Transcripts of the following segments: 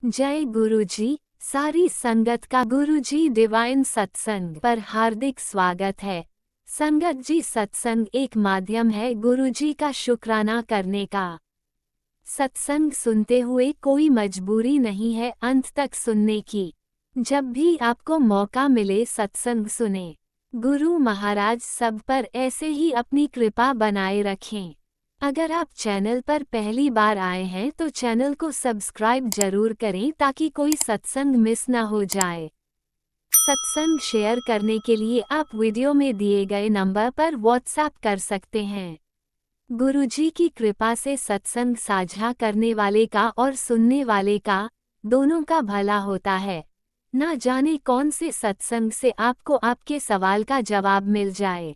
जय गुरुजी। सारी संगत का गुरुजी डिवाइन सत्संग पर हार्दिक स्वागत है। संगत जी, सत्संग एक माध्यम है गुरुजी का शुक्राना करने का। सत्संग सुनते हुए कोई मजबूरी नहीं है अंत तक सुनने की। जब भी आपको मौका मिले सत्संग सुने। गुरु महाराज सब पर ऐसे ही अपनी कृपा बनाए रखें। अगर आप चैनल पर पहली बार आए हैं तो चैनल को सब्सक्राइब जरूर करें ताकि कोई सत्संग मिस ना हो जाए। सत्संग शेयर करने के लिए आप वीडियो में दिए गए नंबर पर व्हाट्सएप कर सकते हैं। गुरुजी की कृपा से सत्संग साझा करने वाले का और सुनने वाले का दोनों का भला होता है। ना जाने कौन से सत्संग से आपको आपके सवाल का जवाब मिल जाए।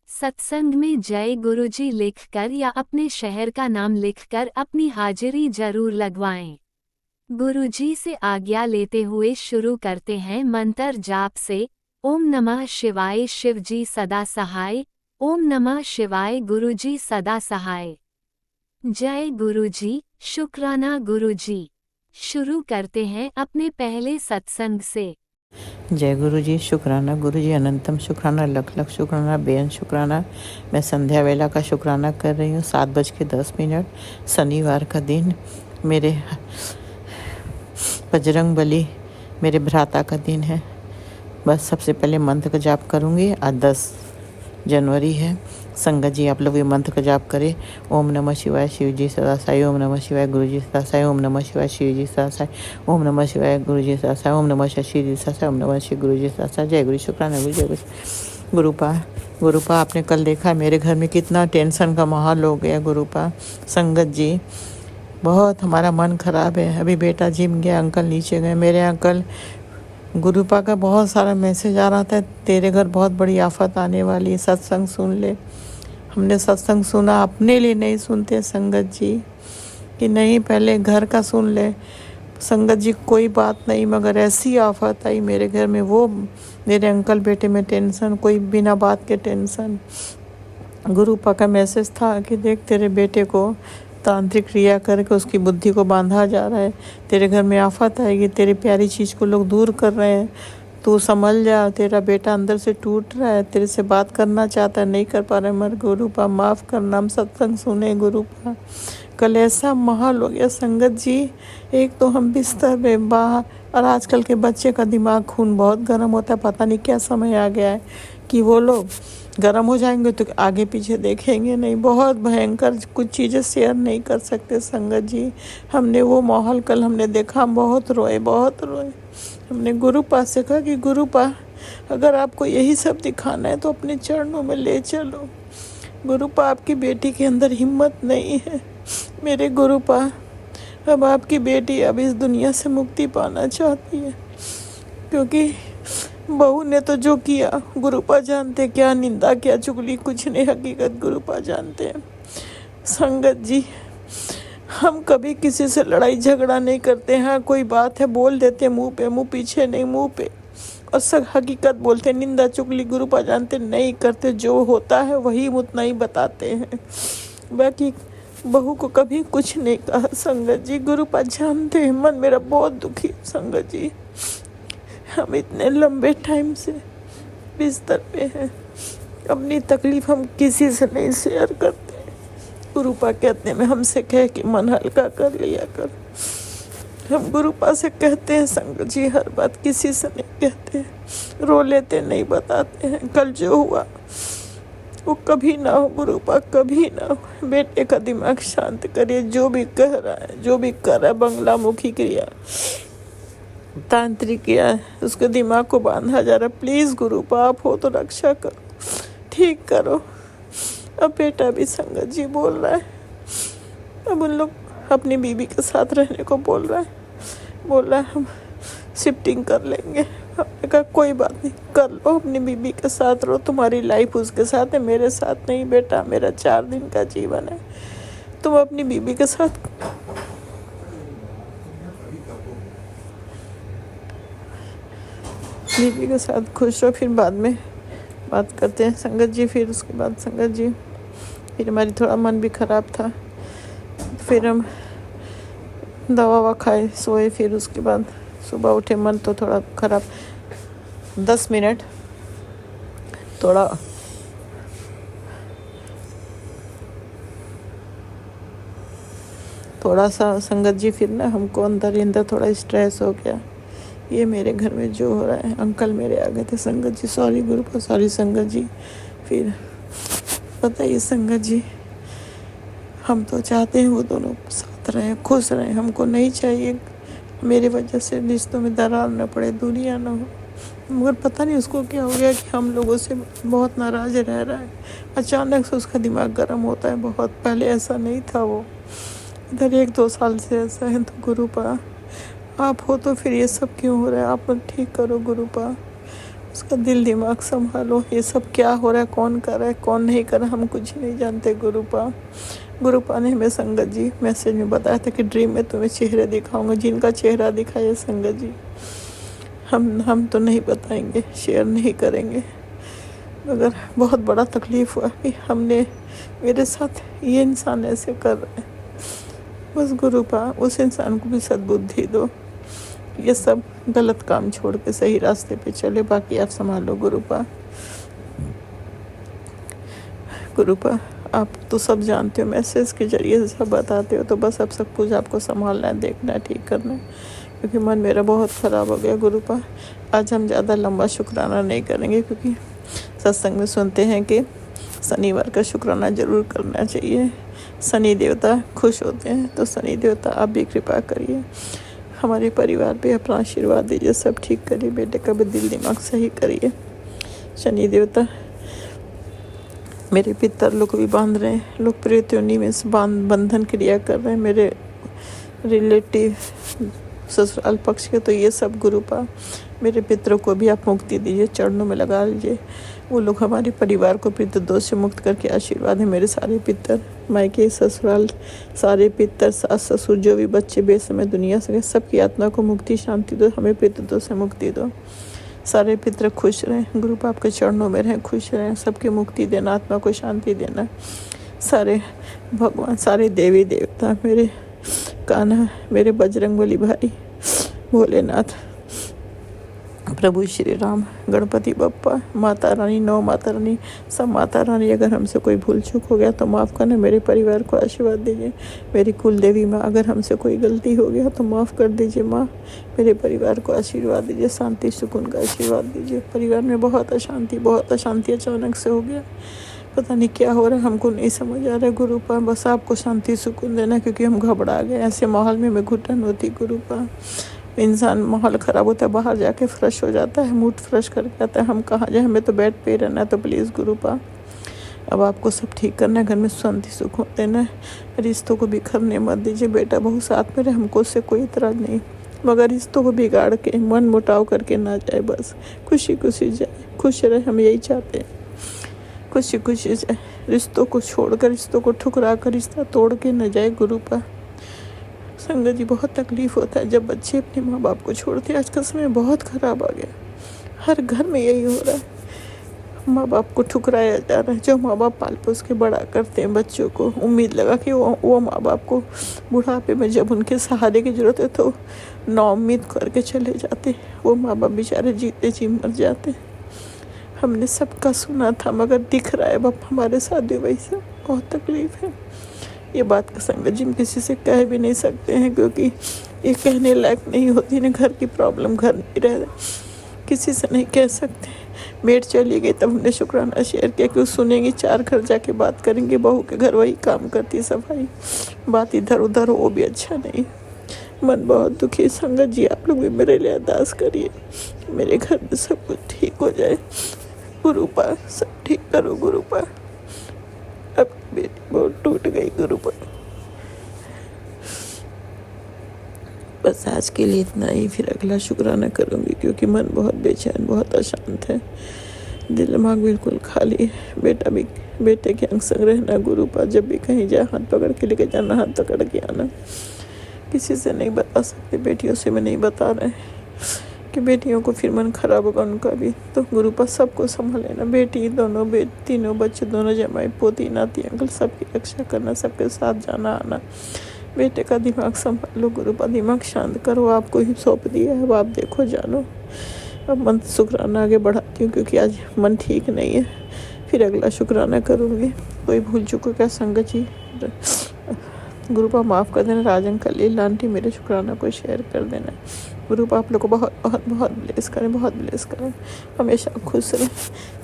सत्संग में जय गुरुजी लिखकर या अपने शहर का नाम लिखकर अपनी हाजिरी जरूर लगवाएं। गुरुजी से आज्ञा लेते हुए शुरू करते हैं मंत्र जाप से। ओम नमः शिवाय शिवजी सदा सहाय। ओम नमः शिवाय गुरुजी सदा सहाय। जय गुरुजी, शुक्राना गुरुजी। शुरू करते हैं अपने पहले सत्संग से। जय गुरु जी, शुक्राना गुरु जी, अनंतम शुक्राना, लख लख शुक्राना, बेअंत शुक्राना। मैं संध्या वेला का शुक्राना कर रही हूँ। 7:10 शनिवार का दिन, मेरे बजरंग बली मेरे भ्राता का दिन है। बस सबसे पहले मंत्र का जाप करूँगी। आज 10 जनवरी है। संगत जी आप लोग ये मंत्र का जाप करें। ओम नमः शिवाय शिवजी सदा साई। ओम नमः शिवाय गुरुजी सदा साई। ओम नमः शिवाय शिवजी सदा साई। ओम नमः शिवाय गुरुजी सदा साई। ओम नमः शिवाय शिवजी सदा साई। ओम नमः शिवाय गुरुजी सदा साई। जय गुरु, शुक्राना गुरु, जय गुरु। गुरुपा आपने कल देखा मेरे घर में कितना टेंशन का माहौल हो गया। गुरुपा संगत जी, बहुत हमारा मन खराब है। अभी बेटा जिम गया, अंकल नीचे गए। मेरे अंकल, गुरुपा का बहुत सारा मैसेज आ रहा था, तेरे घर बहुत बड़ी आफत आने वाली है, सत्संग सुन ले। हमने सत्संग सुना, अपने लिए नहीं सुनते संगत जी, कि नहीं पहले घर का सुन ले। संगत जी कोई बात नहीं, मगर ऐसी आफत आई मेरे घर में, वो मेरे अंकल बेटे में टेंशन, कोई बिना बात के टेंशन। गुरुपा का मैसेज था कि देख तेरे बेटे को तांत्रिक क्रिया करके उसकी बुद्धि को बांधा जा रहा है, तेरे घर में आफत आएगी, तेरी प्यारी चीज़ को लोग दूर कर रहे हैं, तू संभल जा, तेरा बेटा अंदर से टूट रहा है, तेरे से बात करना चाहता है नहीं कर पा रहा है। मगर गुरुपा माफ़ करना, हम सत्संग सुने गुरुपा। कल ऐसा माहौल हो गया संगत जी, एक तो हम बिस्तर में बाहर, और आजकल के बच्चे का दिमाग खून बहुत गर्म होता है। पता नहीं क्या समय आ गया है कि वो लोग गर्म हो जाएंगे तो आगे पीछे देखेंगे नहीं। बहुत भयंकर, कुछ चीज़ें शेयर नहीं कर सकते संगत जी। हमने वो माहौल कल हमने देखा, हम बहुत रोए, बहुत रोए। हमने गुरुपा से कहा कि गुरुपा अगर आपको यही सब दिखाना है तो अपने चरणों में ले चलो। गुरुपा आपकी बेटी के अंदर हिम्मत नहीं है। मेरे गुरुपा, अब आपकी बेटी अब इस दुनिया से मुक्ति पाना चाहती है, क्योंकि बहू ने तो जो किया गुरुपा जानते, क्या निंदा क्या चुगली, कुछ नहीं, हकीकत गुरुपा जानते हैं। संगत जी, हम कभी किसी से लड़ाई झगड़ा नहीं करते हैं। कोई बात है बोल देते मुंह पे, मुंह पीछे नहीं, मुंह पे, और सब हकीकत बोलते। निंदा चुगली गुरुपा जानते नहीं करते, जो होता है वही उतना ही बताते हैं। बाकी बहू को कभी कुछ नहीं कहा संगत जी, गुरुपा जानते हैं। मन मेरा बहुत दुखी है संगत जी, हम इतने लंबे टाइम से बिस्तर पे हैं, अपनी तकलीफ हम किसी से नहीं शेयर करते। गुरुपा कहते हैं मैं हमसे कह के मन हल्का कर लिया कर। हम गुरुपा से कहते हैं संगत जी, हर बात किसी से नहीं कहते, रो लेते नहीं बताते हैं। कल जो हुआ वो कभी ना हो गुरुपा, कभी ना हो। बेटे का दिमाग शांत करिए, जो भी कह रहा है, जो भी कर रहा है, बंगला मुखी क्रिया, तांत्रिक किया है, उसके दिमाग को बांधा जा रहा है। प्लीज़ गुरुपा आप हो तो रक्षा करो, ठीक करो। अब बेटा भी संगत जी बोल रहा है, अब उन लोग अपनी बीवी के साथ रहने को बोल रहा है हम शिफ्टिंग कर लेंगे। हमने कहा कोई बात नहीं, कर लो, अपनी बीवी के साथ रहो, तुम्हारी लाइफ उसके साथ है, मेरे साथ नहीं बेटा, मेरा 4 दिन का जीवन है, तुम अपनी बीवी के साथ खुश रहो, फिर बाद में बात करते हैं संगत जी। फिर उसके बाद संगत जी, फिर हमारी थोड़ा मन भी ख़राब था, फिर हम दवा ववा खाए, सोए, फिर उसके बाद सुबह उठे, मन तो थोड़ा खराब। 10 मिनट थोड़ा सा संगत जी, फिर ना हमको अंदर थोड़ा स्ट्रेस हो गया। ये मेरे घर में जो हो रहा है, अंकल मेरे आ गए थे, संगत जी सॉरी गुरु, सॉरी संगत जी। फिर बताइए संगत जी, हम तो चाहते हैं वो दोनों साथ रहें, खुश रहें, हमको नहीं चाहिए मेरे वजह से रिश्तों में दरार न पड़े, दूरियां न हो। मगर पता नहीं उसको क्या हो गया कि हम लोगों से बहुत नाराज़ रह रहा है। अचानक से उसका दिमाग गर्म होता है बहुत, पहले ऐसा नहीं था वो। इधर 1-2 साल से ऐसा है। तो गुरुपा आप हो तो फिर ये सब क्यों हो रहा है? आप ठीक करो गुरुपा, उसका दिल दिमाग संभालो। ये सब क्या हो रहा है, कौन कर रहा है, कौन नहीं कर रहा, हम कुछ नहीं जानते गुरुपा। गुरुपा ने हमें संगत जी मैसेज में बताया था कि ड्रीम में तुम्हें चेहरे दिखाऊंगा। जिनका चेहरा दिखाया संगत जी, हम तो नहीं बताएंगे, शेयर नहीं करेंगे। मगर बहुत बड़ा तकलीफ़ हुआ कि हमने, मेरे साथ ये इंसान ऐसे कर रहा है। बस गुरुपा उस इंसान को भी सद्बुद्धि दो, ये सब गलत काम छोड़ के सही रास्ते पे चले। बाकी आप संभालो गुरुपा। गुरुपा आप तो सब जानते हो, मैसेज के जरिए से सब बताते हो, तो बस अब सब कुछ आपको संभालना है, देखना है, ठीक करना है। क्योंकि मन मेरा बहुत ख़राब हो गया गुरुपा। आज हम ज़्यादा लंबा शुक्राना नहीं करेंगे, क्योंकि सत्संग में सुनते हैं कि शनिवार का शुक्राना ज़रूर करना चाहिए। शनि देवता खुश होते हैं, तो शनि देवता आप भी कृपा करिए, हमारे परिवार पे अपना आशीर्वाद दीजिए, सब ठीक करिए, बेटे का भी दिल दिमाग सही करिए। शनि देवता मेरे पितर लोग भी बांध रहे हैं, लोग प्रेत योनि में से बंधन क्रिया कर रहे हैं, मेरे रिलेटिव ससुराल पक्ष के। तो ये सब गुरुपा मेरे पितरों को भी आप मुक्ति दीजिए, चरणों में लगा लीजिए। वो लोग हमारे परिवार को पितृ दोष से मुक्त करके आशीर्वाद है। मेरे सारे पितर, मायके ससुराल सारे पितर, सास ससुर, जो भी बच्चे बेसमय दुनिया से, सबकी आत्मा को मुक्ति शांति दो, हमें पितृ दोष से मुक्ति दो। सारे पितर खुश रहें गुरुपा, आपके चरणों में रहें, खुश रहें, सबकी मुक्ति देना, आत्मा को शांति देना। सारे भगवान, सारे देवी देवता, मेरे कान्हा, मेरे बजरंगबली भाई, भोलेनाथ, प्रभु श्री राम, गणपति बप्पा, माता रानी, नौ माता रानी, सब माता रानी, अगर हमसे कोई भूल चूक हो गया तो माफ़ करना। मेरे परिवार को आशीर्वाद दीजिए। मेरी कुल देवी माँ, अगर हमसे कोई गलती हो गया तो माफ़ कर दीजिए माँ। मेरे परिवार को आशीर्वाद दीजिए, शांति सुकून का आशीर्वाद दीजिए। परिवार में बहुत अशांति अचानक से हो गया, पता नहीं क्या हो रहा है, हमको नहीं समझ आ रहा है गुरुपा। बस आपको शांति सुकून देना, क्योंकि हम घबरा गए। ऐसे माहौल में मैं घुटन होती गुरुपा। इंसान माहौल ख़राब होता है, बाहर जाके फ्रेश हो जाता है, मूड फ्रेश करके आता है। हम कहाँ जाए, हमें तो बेड पे ही रहना है। तो प्लीज़ गुरुपा अब आपको सब ठीक करना है, घर में शांति सुकून देना है, रिश्तों को बिखरने मत दीजिए। बेटा बहू साथ में रहे, हमको उससे कोई इतराज़ नहीं, मगर रिश्तों को बिगाड़ के मन मुटाव करके ना जाए। बस खुशी खुशी जाए, खुश रहे, हम यही चाहते हैं। खुशी खुशी जाए, रिश्तों को छोड़कर, रिश्तों को ठुकरा कर रिश्ता तोड़ के न जाए गुरुपा। संगत जी बहुत तकलीफ़ होता है जब बच्चे अपने माँ बाप को छोड़ते हैं। आज का समय बहुत ख़राब आ गया, हर घर में यही हो रहा है, माँ बाप को ठुकराया जा रहा है। जो माँ बाप पाल पोस के बड़ा करते हैं बच्चों को, उम्मीद लगा कि वो माँ बाप को बुढ़ापे में जब उनके सहारे की ज़रूरत है तो नाउम्मीद करके चले जाते। वो माँ बाप बेचारे जीते जी मर जाते। हमने सबका सुना था, मगर दिख रहा है बाप हमारे साथ भी वैसे। बहुत तकलीफ़ है। ये बात का संगत जी हम किसी से कह भी नहीं सकते हैं, क्योंकि ये कहने लायक नहीं होती ना। घर की प्रॉब्लम घर नहीं रह, किसी से नहीं कह सकते। मेड चली गई तब हमने शुक्राना शेयर किया कि वो सुनेंगी, 4 घर जाके बात करेंगे। बहू के घर वही काम करती सफाई, बात इधर उधर हो, वो भी अच्छा नहीं। मन बहुत दुखी। संगत जी आप लोग भी मेरे लिए अरदास करिए, मेरे घर में सब कुछ ठीक हो जाए गुरुपा। सब ठीक करो गुरुपा। अब बेटी बहुत टूट गई गुरुपा। बस आज के लिए इतना ही, फिर अगला शुक्राना करूँगी, क्योंकि मन बहुत बेचैन, बहुत अशांत है, दिल दिमाग बिल्कुल खाली है। बेटा भी, बेटे के अंग संग रहना गुरुपा। जब भी कहीं जाए हाथ पकड़ के लेके जाना, हाथ पकड़ के आना। किसी से नहीं बता सकते, बेटियों से मैं नहीं बता रहे कि बेटियों को फिर मन खराब होगा उनका भी। तो गुरुपा सबको संभाल लेना, बेटी दोनों, तीनों बच्चे, दोनों जमाई पोती नाती अंकल, सबकी रक्षा करना, सबके साथ जाना आना। बेटे का दिमाग संभालो गुरुपा, दिमाग शांत करो, आपको ही सौंप दिया है, अब आप देखो जानो। अब मन शुक्राना आगे बढ़ाती हूँ क्योंकि आज मन ठीक नहीं है, फिर अगला शुक्राना करूँगी। कोई भूल चुको क्या संगत जी? गुरुपा माफ़ कर देना, राजन कलील आंटी मेरे शुक्राना को शेयर कर देना। गुरुपा आप लोग को बहुत बहुत बहुत ब्लेस करें, बहुत ब्लेस करें, हमेशा खुश रहें।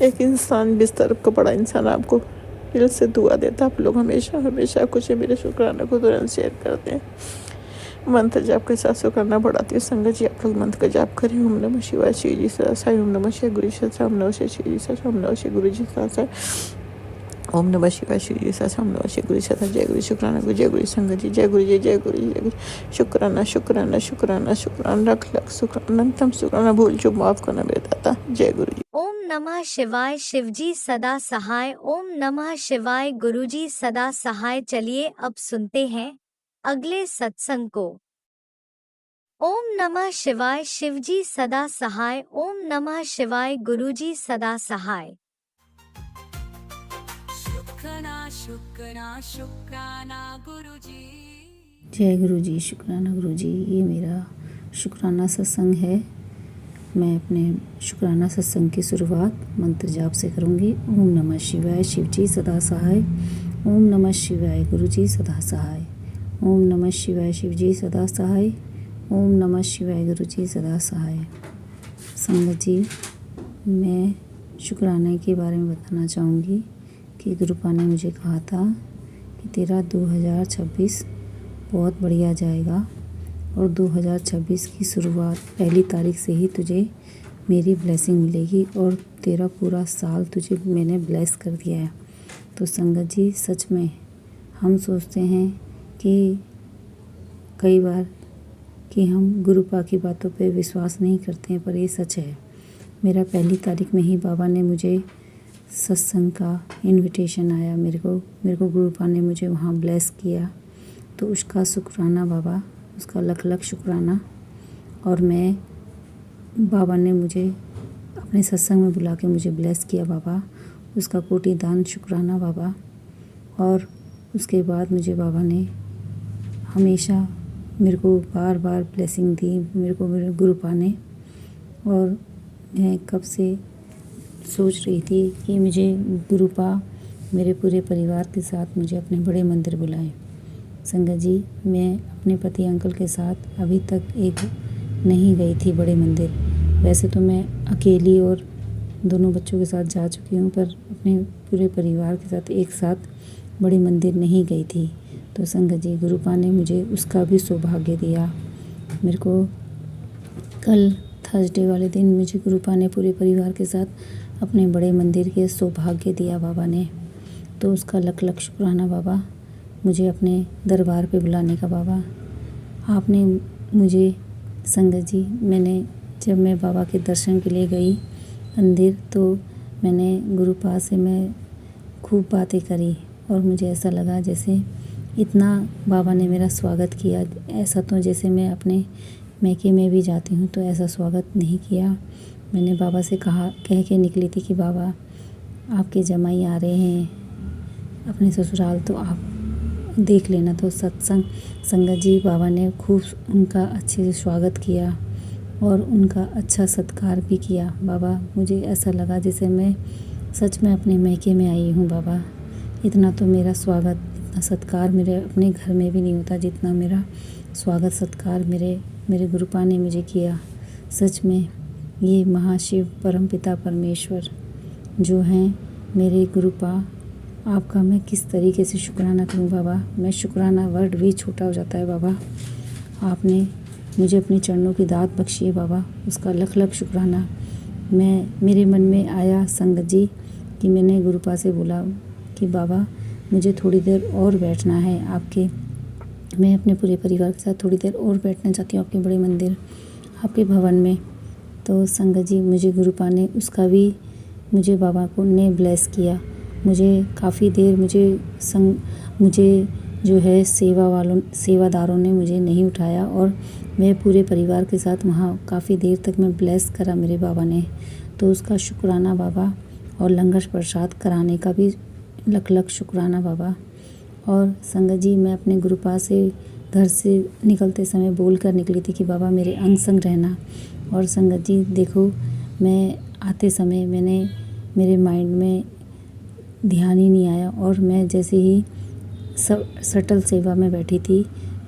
एक इंसान बिस्तर को बड़ा इंसान आपको दिल से दुआ देता, आप लोग हमेशा हमेशा कुछ मेरे शुक्राना को तुरंत शेयर करते हैं। मंत्र जाप के साथ शुक्राना बढ़ाती हूँ। संगत जी आप लोग मंत्र का जाप करें। ओम नमः शिवाय शिव जी सदा साई, ओम नमः शिवाय गुरु जी सदा, ओम नमः शिवाय शिव जी सदा, ओम नमः शिवाय गुरु जी सदा, ओम नमः शिवाय शिव जी सदा, ओम नमः शिवाय गुरु सदा। जय गुरु शुक्राना गुरु, जय गुरु संगत जी, जय गुरु जी, जय गुरु जी, जय गुरु। शुक्राना शुक्राना शुक्राना शुक्राना, लख लख शुक्राना, अनंतम शुक्राना, भूल चूक माफ करना मेरे दाता। जय गुरु जी। ओम नमः शिवाय शिवजी सदा सहाय, ओम नमः शिवाय गुरुजी सदा सहाय। चलिए अब सुनते हैं अगले सत्संग को। ओम नमः शिवाय शिवजी सदा सहाय, ओम नमः शिवाय गुरुजी सदा सहाय। शुक्राना गुरुजी। जय गुरु जी, शुक्राना गुरु जी। ये मेरा शुक्राना सत्संग है। मैं अपने शुक्राना सत्संग की शुरुआत मंत्र जाप से करूँगी। ओम नमः शिवाय शिवजी सदा सहाय, ओम नमः शिवाय गुरुजी सदा सहाय, ओम नमः शिवाय शिवजी सदा सहाय, ओम नमः शिवाय गुरुजी सदा सहाय। संगत जी, मैं शुक्राने के बारे में बताना चाहूँगी कि गुरुपा ने मुझे कहा था कि तेरा 2026 बहुत बढ़िया जाएगा और 2026 की शुरुआत पहली तारीख से ही तुझे मेरी ब्लेसिंग मिलेगी और तेरा पूरा साल तुझे मैंने ब्लेस कर दिया है। तो संगत जी, सच में हम सोचते हैं कि कई बार कि हम गुरुपा की बातों पे विश्वास नहीं करते हैं, पर ये सच है। मेरा पहली तारीख में ही बाबा ने मुझे सत्संग का इनविटेशन आया, मेरे को गुरुपा ने मुझे वहाँ ब्लेस किया, तो उसका शुक्राना बाबा, उसका लख लख शुक्राना। और मैं बाबा ने मुझे अपने सत्संग में बुला के मुझे ब्लेस किया बाबा, उसका कोटि दान शुक्राना बाबा। और उसके बाद मुझे बाबा ने हमेशा मेरे को बार बार ब्लेसिंग दी, मेरे गुरुपा ने। और मैं कब से सोच रही थी कि मुझे गुरुपा मेरे पूरे परिवार के साथ मुझे अपने बड़े मंदिर बुलाए। संगत जी, मैं अपने पति अंकल के साथ अभी तक एक नहीं गई थी बड़े मंदिर। वैसे तो मैं अकेली और दोनों बच्चों के साथ जा चुकी हूँ, पर अपने पूरे परिवार के साथ एक साथ बड़े मंदिर नहीं गई थी। तो संगत जी, गुरुपा ने मुझे उसका भी सौभाग्य दिया। मेरे को कल थर्सडे वाले दिन मुझे गुरुपा ने पूरे परिवार के साथ अपने बड़े मंदिर के सौभाग्य दिया बाबा ने। तो उसका लख लख शुक्राना बाबा, मुझे अपने दरबार पे बुलाने का बाबा। आपने मुझे संगत जी, जब मैं बाबा के दर्शन के लिए गई मंदिर, तो मैंने गुरुपा से मैं खूब बातें करी और मुझे ऐसा लगा जैसे इतना बाबा ने मेरा स्वागत किया। ऐसा तो जैसे मैं अपने मैके में भी जाती हूँ तो ऐसा स्वागत नहीं किया। मैंने बाबा से कह के निकली थी कि बाबा आपके जमाई आ रहे हैं अपने ससुराल, तो आप देख लेना। तो संगत जी, बाबा ने खूब उनका अच्छे से स्वागत किया और उनका अच्छा सत्कार भी किया। बाबा, मुझे ऐसा लगा जैसे मैं सच में अपने मैके में आई हूँ बाबा। इतना तो मेरा स्वागत, इतना सत्कार मेरे अपने घर में भी नहीं होता जितना मेरा स्वागत सत्कार मेरे गुरुपा ने मुझे किया। सच में ये महाशिव परमपिता परमेश्वर जो हैं मेरे गुरुपा, आपका मैं किस तरीके से शुक्राना करूं बाबा। मैं शुक्राना वर्ड भी छोटा हो जाता है बाबा। आपने मुझे अपने चरणों की दात बख्शी है बाबा, उसका लख लख शुक्राना। मेरे मन में आया संगत जी कि मैंने गुरुपा से बोला कि बाबा मुझे थोड़ी देर और बैठना है मैं अपने पूरे परिवार के साथ थोड़ी देर और बैठना चाहती हूँ आपके बड़े मंदिर, आपके भवन में। तो संगत जी, मुझे गुरुपा ने उसका भी मुझे बाबा को ने ब्लेस किया। मुझे काफ़ी देर मुझे जो है सेवादारों ने मुझे नहीं उठाया और मैं पूरे परिवार के साथ वहाँ काफ़ी देर तक मैं ब्लेस करा मेरे बाबा ने। तो उसका शुक्राना बाबा, और लंगर प्रसाद कराने का भी लख लख शुक्राना बाबा। और संगत जी, मैं अपने गुरुपा से घर से निकलते समय बोल कर निकली थी कि बाबा मेरे अंग संग रहना। और संगत जी देखो, मैं आते समय मेरे माइंड में ध्यान ही नहीं आया, और मैं जैसे ही सटल सेवा में बैठी थी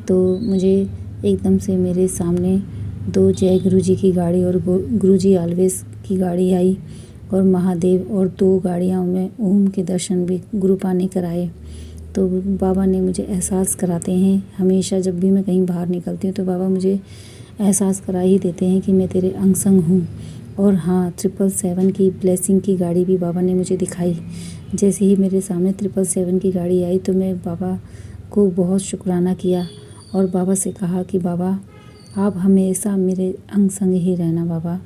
तो मुझे एकदम से मेरे सामने 2 जय गुरु जी की गाड़ी और गुरु जी ऑलवेज की गाड़ी आई, और महादेव, और 2 गाड़ियाँ में ओम के दर्शन भी गुरु पाने कराए। तो बाबा ने मुझे एहसास कराते हैं, हमेशा जब भी मैं कहीं बाहर निकलती हूँ तो बाबा मुझे एहसास करा ही देते हैं कि मैं तेरे अंग संग हूँ। और हाँ, 777 की ब्लेसिंग की गाड़ी भी बाबा ने मुझे दिखाई। जैसे ही मेरे सामने 777 की गाड़ी आई तो मैं बाबा को बहुत शुक्राना किया और बाबा से कहा कि बाबा आप हमेशा मेरे अंग संग ही रहना बाबा।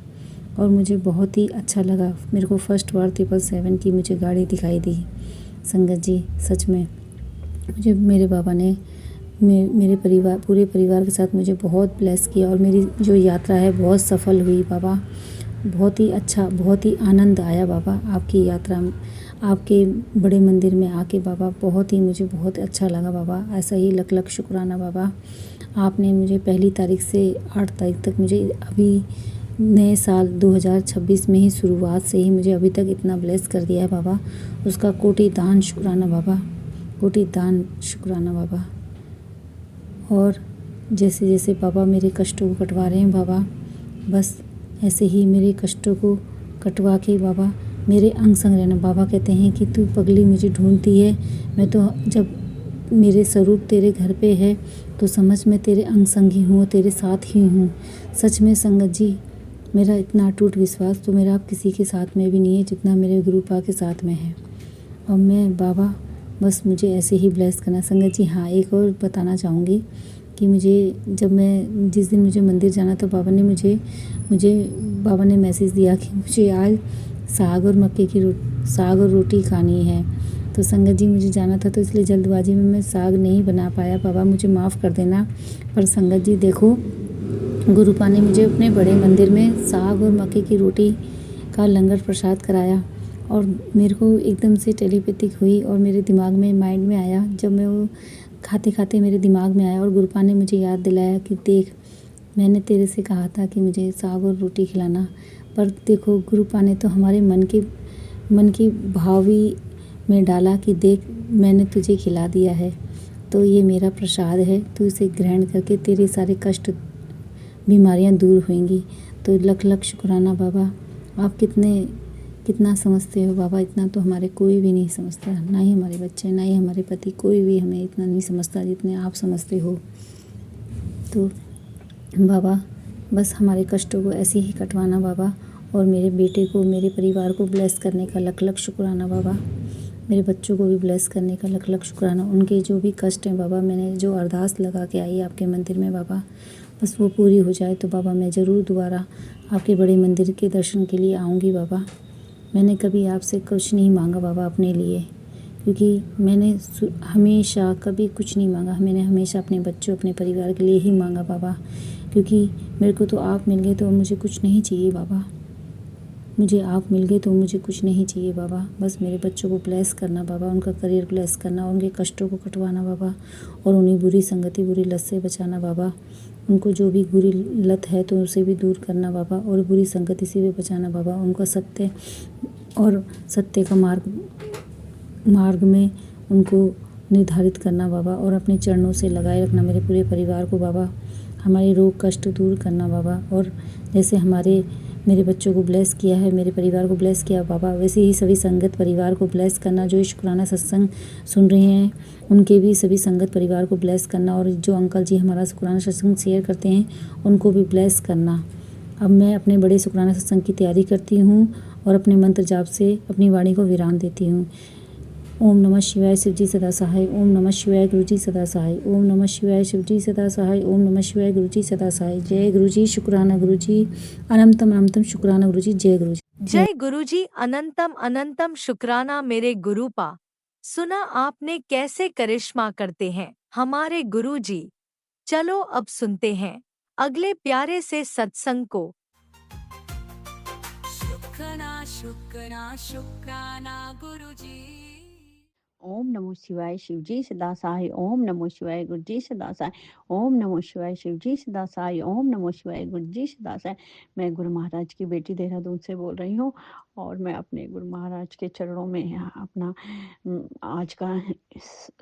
और मुझे बहुत ही अच्छा लगा, मेरे को फर्स्ट बार 777 की मुझे गाड़ी दिखाई दी। संगत जी सच में मुझे मेरे बाबा ने मेरे परिवार, पूरे परिवार के साथ मुझे बहुत ब्लेस किया, और मेरी जो यात्रा है बहुत सफल हुई बाबा। बहुत ही अच्छा, बहुत ही आनंद आया बाबा आपकी यात्रा में, आपके बड़े मंदिर में आके बाबा। मुझे बहुत अच्छा लगा बाबा। ऐसा ही लख लख शुक्राना बाबा। आपने मुझे 1 तारीख से 8 तारीख तक, मुझे अभी नए साल 2026 में ही शुरुआत से ही मुझे अभी तक इतना ब्लेस कर दिया है बाबा। उसका कोटि दान शुक्राना बाबा, कोटि दान शुक्राना बाबा। और जैसे जैसे बाबा मेरे कष्टों को कटवा रहे हैं बाबा, बस ऐसे ही मेरे कष्टों को कटवा के बाबा मेरे अंग संग रहना। बाबा कहते हैं कि तू पगली मुझे ढूंढती है, मैं तो जब मेरे स्वरूप तेरे घर पे है तो समझ मैं तेरे अंग संग ही हूँ, तेरे साथ ही हूँ। सच में संगत जी, मेरा इतना अटूट विश्वास तो मेरा आप किसी के साथ में भी नहीं है जितना मेरे गुरु पा के साथ में है। और मैं बाबा बस मुझे ऐसे ही ब्लेस करना। संगत जी हाँ, एक और बताना चाहूँगी कि जिस दिन मुझे मंदिर जाना था, बाबा ने मैसेज दिया कि मुझे आज साग और रोटी खानी है। तो संगत जी मुझे जाना था, तो इसलिए जल्दबाजी में मैं साग नहीं बना पाया। बाबा मुझे माफ़ कर देना। पर संगत जी देखो, गुरुपा ने मुझे अपने बड़े मंदिर में साग और मक्के की रोटी का लंगर प्रसाद कराया, और मेरे को एकदम से टेलीपैथिक हुई और मेरे दिमाग में, माइंड में आया। जब मैं वो खाते खाते मेरे दिमाग में आया, और गुरुपा ने मुझे याद दिलाया कि देख, मैंने तेरे से कहा था कि मुझे साग और रोटी खिलाना। पर देखो, गुरुपा ने तो हमारे मन की भावी में डाला कि देख, मैंने तुझे खिला दिया है, तो ये मेरा प्रसाद है, तू इसे ग्रहण करके तेरे सारे कष्ट, बीमारियां दूर होंगी। तो लख लख शुक्राना बाबा। आप कितना समझते हो बाबा, इतना तो हमारे कोई भी नहीं समझता, ना ही हमारे बच्चे, ना ही हमारे पति, कोई भी हमें इतना नहीं समझता जितने आप समझते हो। तो बाबा बस हमारे कष्टों को ऐसे ही कटवाना बाबा, और मेरे बेटे को, मेरे परिवार को ब्लेस करने का लख लख शुक्राना बाबा। मेरे बच्चों को भी ब्लेस करने का लख लख शुक्राना। उनके जो भी कष्ट हैं बाबा, मैंने जो अरदास लगा के आई आपके मंदिर में बाबा, बस वो पूरी हो जाए तो बाबा मैं ज़रूर दोबारा आपके बड़े मंदिर के दर्शन के लिए आऊँगी बाबा। मैंने कभी आपसे कुछ नहीं मांगा बाबा अपने लिए, क्योंकि मैंने हमेशा कभी कुछ नहीं मांगा। मैंने हमेशा अपने बच्चों, अपने परिवार के लिए ही मांगा बाबा, क्योंकि मेरे को तो आप मिल गए तो मुझे कुछ नहीं चाहिए बाबा। मुझे आप मिल गए तो मुझे कुछ नहीं चाहिए बाबा। बस मेरे बच्चों को ब्लेस करना बाबा, उनका करियर ब्लेस करना, उनके कष्टों को कटवाना बाबा, और उन्हें बुरी संगति, बुरी लत से बचाना बाबा। उनको जो भी बुरी लत है तो उसे भी दूर करना बाबा, और बुरी संगति से भी बचाना बाबा। उनका सत्य का मार्ग में उनको निर्धारित करना बाबा, और अपने चरणों से लगाए रखना मेरे पूरे परिवार को बाबा। हमारे रोग कष्ट दूर करना बाबा, और जैसे मेरे बच्चों को ब्लेस किया है, मेरे परिवार को ब्लेस किया बाबा, वैसे ही सभी संगत परिवार को ब्लेस करना। जो शुक्राना सत्संग सुन रहे हैं उनके भी सभी संगत परिवार को ब्लेस करना, और जो अंकल जी हमारा शुक्राना सत्संग शेयर करते हैं उनको भी ब्लेस करना। अब मैं अपने बड़े शुक्राना सत्संग की तैयारी करती हूँ, और अपने मंत्र जाप से अपनी वाणी को विराम देती हूँ। ओम नमः शिवाय शिवजी सदा सहाय। ओम नमः शिवाय गुरुजी सदा सहाय। ओम नमः शिवाय शिवजी सदा सहाय। ओम नमः शिवाय गुरुजी सदा सहाय। जय गुरुजी, शुक्राना गुरुजी, अनंतम अनंतम शुक्राना गुरुजी। जय गुरुजी। जय गुरुजी, अनंतम अनंतम शुक्राना मेरे गुरुपा। सुना आपने कैसे करिश्मा करते हैं हमारे गुरुजी। चलो अब सुनते हैं अगले प्यारे से सत्संग को। शुक्राना शुक्राना शुक्राना गुरुजी। ओम नमो शिवाय शिवजी सदासाय ओम नमो शिवाय गुरुजी सदासाय ओम नमो शिवाय शिवजी सदासाय ओम नमो शिवाय गुरुजी सदासाय। मैं गुरु महाराज की बेटी देहरादून से बोल रही हूँ और मैं अपने गुरु महाराज के चरणों में अपना आज का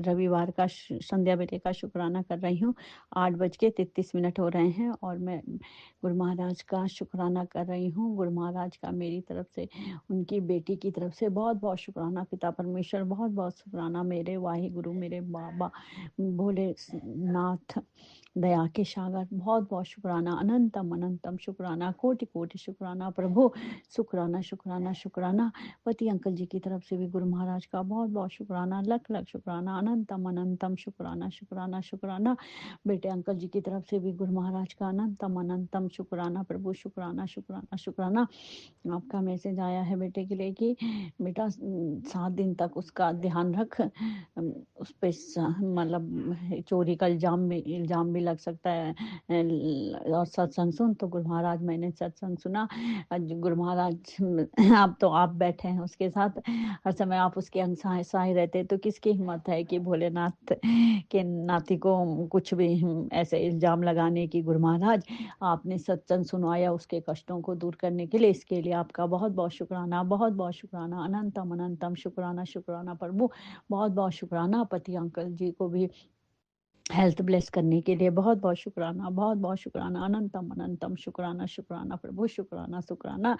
रविवार का संध्या बेले का शुक्राना कर रही हूँ। 8:33 हो रहे हैं और मैं गुरु महाराज का शुक्राना कर रही हूँ। गुरु महाराज का मेरी तरफ से, उनकी बेटी की तरफ से बहुत बहुत शुक्राना। पिता परमेश्वर बहुत बहुत शुक्राना। मेरे वाहे गुरु, मेरे बाबा भोलेनाथ दया के सागर, बहुत बहुत शुक्राना। अनंतम अनंतम शुक्राना, कोटि कोटि शुक्राना प्रभु। शुक्राना शुक्राना शुक्राना। पति अंकल जी की तरफ से भी गुरु महाराज का बहुत बहुत शुक्राना, लख लख शुक्राना। अनंतम अनंतम शुक्राना शुक्राना शुक्राना। बेटे अंकल जी की तरफ से भी गुरु महाराज का अनंतम अनंतम शुक्राना प्रभु। शुक्राना शुक्राना शुक्राना। आपका मैसेज आया है बेटे के लिए कि बेटा 7 दिन तक उसका ध्यान रख, उस पे मतलब चोरी का इल्जाम भी लग सकता है, और सत्संग सुन। तो गुरु महाराज, मैंने सत्संग सुना। गुरु महाराज आप तो आप बैठे हैं उसके साथ, हर समय आप उसके अंग सहाय रहते, तो किसकी हिम्मत है कि भोलेनाथ के नाती को कुछ भी ऐसे इल्जाम लगाने की। गुरु महाराज आपने सत्संग सुनवाया उसके कष्टों को दूर करने के लिए, इसके लिए आपका बहुत बहुत शुक्राना, बहुत बहुत शुक्राना। अनंतम अनंतम शुक्राना शुक्राना प्रभु, बहुत बहुत शुक्राना। पति अंकल जी को भी हेल्थ ब्लेस करने के लिए बहुत बहुत शुक्राना, बहुत बहुत शुक्राना। अनंतम अनंतम शुक्राना शुक्राना प्रभु। शुक्राना शुक्राना।